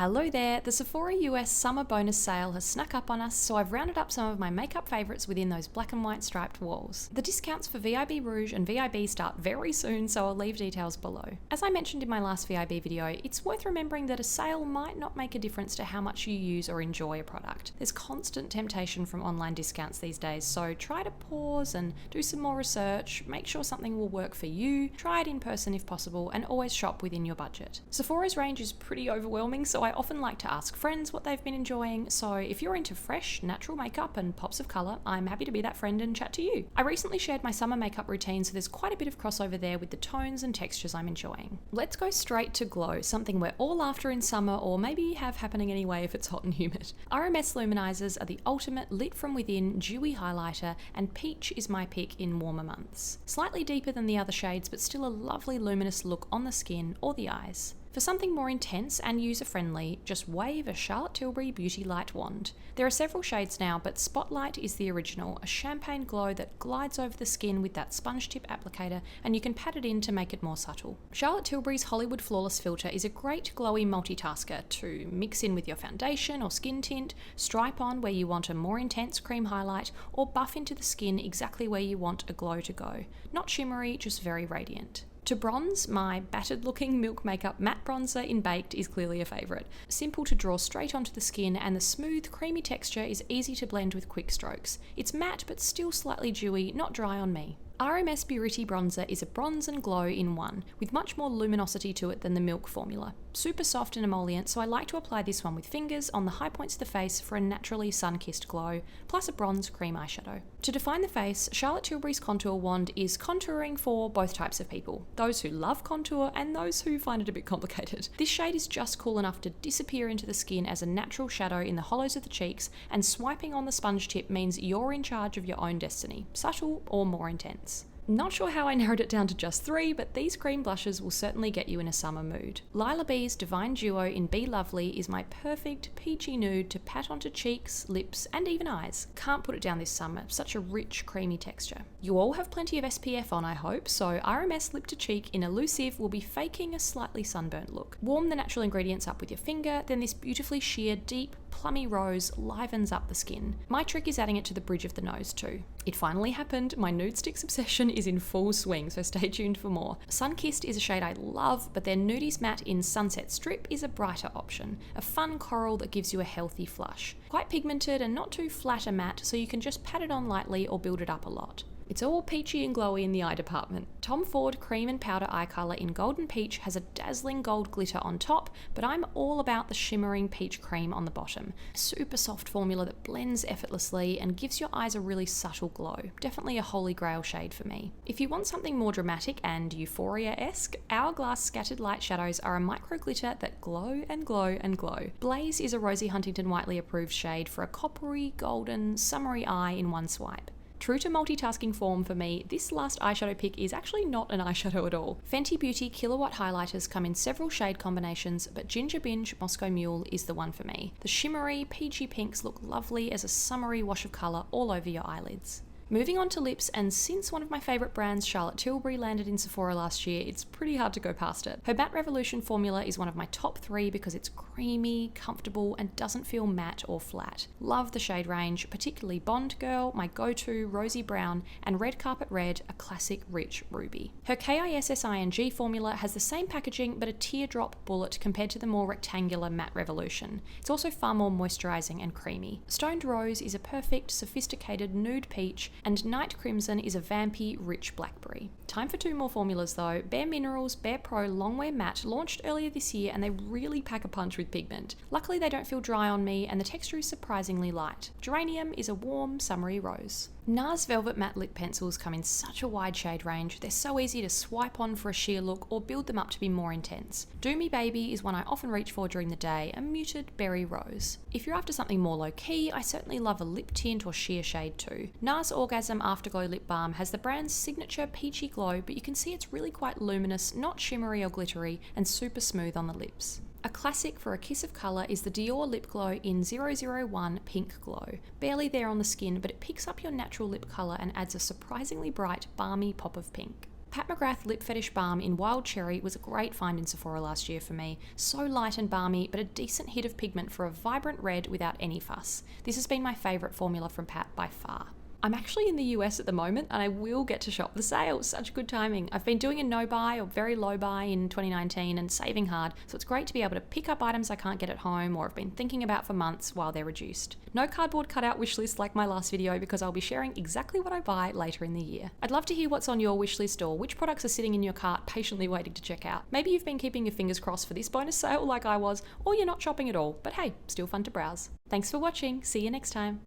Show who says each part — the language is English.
Speaker 1: Hello there, the Sephora US Summer Bonus sale has snuck up on us, so I've rounded up some of my makeup favourites within those black and white striped walls. The discounts for VIB Rouge and VIB start very soon, so I'll leave details below. As I mentioned in my last VIB video, it's worth remembering that a sale might not make a difference to how much you use or enjoy a product. There's constant temptation from online discounts these days, so try to pause and do some more research, make sure something will work for you, try it in person if possible, and always shop within your budget. Sephora's range is pretty overwhelming, so I often like to ask friends what they've been enjoying, so if you're into fresh, natural makeup and pops of colour, I'm happy to be that friend and chat to you. I recently shared my summer makeup routine, so there's quite a bit of crossover there with the tones and textures I'm enjoying. Let's go straight to glow, something we're all after in summer, or maybe have happening anyway if it's hot and humid. RMS luminizers are the ultimate lit from within dewy highlighter, and peach is my pick in warmer months. Slightly deeper than the other shades, but still a lovely luminous look on the skin or the eyes. For something more intense and user-friendly, just wave a Charlotte Tilbury Beauty Light wand. There are several shades now, but Spotlight is the original, a champagne glow that glides over the skin with that sponge tip applicator, and you can pat it in to make it more subtle. Charlotte Tilbury's Hollywood Flawless filter is a great glowy multitasker to mix in with your foundation or skin tint, stripe on where you want a more intense cream highlight, or buff into the skin exactly where you want a glow to go. Not shimmery, just very radiant. To bronze, my battered-looking Milk Makeup matte bronzer in Baked is clearly a favourite. Simple to draw straight onto the skin, and the smooth, creamy texture is easy to blend with quick strokes. It's matte but still slightly dewy, not dry on me. RMS Beauty Bronzer is a bronze and glow in one, with much more luminosity to it than the Milk formula. Super soft and emollient, so I like to apply this one with fingers on the high points of the face for a naturally sun-kissed glow, plus a bronze cream eyeshadow. To define the face, Charlotte Tilbury's Contour Wand is contouring for both types of people, those who love contour and those who find it a bit complicated. This shade is just cool enough to disappear into the skin as a natural shadow in the hollows of the cheeks, and swiping on the sponge tip means you're in charge of your own destiny, subtle or more intense. Not sure how I narrowed it down to just 3, but these cream blushes will certainly get you in a summer mood. Lilah B's Divine Duo in B.lovely is my perfect peachy nude to pat onto cheeks, lips, and even eyes. Can't put it down this summer, such a rich, creamy texture. You all have plenty of SPF on, I hope, so RMS Lip to Cheek in Elusive will be faking a slightly sunburnt look. Warm the natural ingredients up with your finger, then this beautifully sheer, deep, plummy rose livens up the skin. My trick is adding it to the bridge of the nose too. It finally happened, my nude sticks obsession is in full swing, so stay tuned for more. Sunkissed is a shade I love, but their Nudies Matte in Sunset Strip is a brighter option. A fun coral that gives you a healthy flush. Quite pigmented and not too flat or matte, so you can just pat it on lightly or build it up a lot. It's all peachy and glowy in the eye department. Tom Ford Cream and Powder Eye Colour in Golden Peach has a dazzling gold glitter on top, but I'm all about the shimmering peach cream on the bottom. Super soft formula that blends effortlessly and gives your eyes a really subtle glow. Definitely a holy grail shade for me. If you want something more dramatic and Euphoria-esque, Hourglass Scattered Light Shadows are a micro glitter that glow and glow and glow. Blaze is a Rosie Huntington Whiteley approved shade for a coppery, golden, summery eye in one swipe. True to multitasking form for me, this last eyeshadow pick is actually not an eyeshadow at all. Fenty Beauty Killawat highlighters come in several shade combinations, but Ginger Binge Moscow Mule is the one for me. The shimmery, peachy pinks look lovely as a summery wash of colour all over your eyelids. Moving on to lips, and since one of my favourite brands, Charlotte Tilbury, landed in Sephora last year, it's pretty hard to go past it. Her Matte Revolution formula is one of my top 3 because it's creamy, comfortable, and doesn't feel matte or flat. Love the shade range, particularly Bond Girl, my go-to rosy brown, and Red Carpet Red, a classic rich ruby. Her KISSING formula has the same packaging but a teardrop bullet compared to the more rectangular Matte Revolution. It's also far more moisturising and creamy. Stoned Rose is a perfect, sophisticated nude peach, and Night Crimson is a vampy, rich blackberry. Time for 2 more formulas though. Bare Minerals Bare Pro Longwear Matte launched earlier this year, and they really pack a punch with pigment. Luckily they don't feel dry on me, and the texture is surprisingly light. Geranium is a warm, summery rose. NARS Velvet Matte Lip Pencils come in such a wide shade range. They're so easy to swipe on for a sheer look or build them up to be more intense. Do Me Baby is one I often reach for during the day, a muted berry rose. If you're after something more low-key, I certainly love a lip tint or sheer shade too. NARS Orgasm Afterglow Lip Balm has the brand's signature peachy glow, but you can see it's really quite luminous, not shimmery or glittery, and super smooth on the lips. A classic for a kiss of colour is the Dior Lip Glow in 001 Pink Glow. Barely there on the skin, but it picks up your natural lip colour and adds a surprisingly bright, balmy pop of pink. Pat McGrath Lip Fetish Balm in Wild Cherry was a great find in Sephora last year for me. So light and balmy, but a decent hit of pigment for a vibrant red without any fuss. This has been my favourite formula from Pat by far. I'm actually in the US at the moment and I will get to shop the sale. Such good timing. I've been doing a no buy or very low buy in 2019 and saving hard, so it's great to be able to pick up items I can't get at home or have been thinking about for months while they're reduced. No cardboard cutout wish list like my last video because I'll be sharing exactly what I buy later in the year. I'd love to hear what's on your wish list or which products are sitting in your cart patiently waiting to check out. Maybe you've been keeping your fingers crossed for this bonus sale like I was, or you're not shopping at all, but hey, still fun to browse. Thanks for watching. See you next time.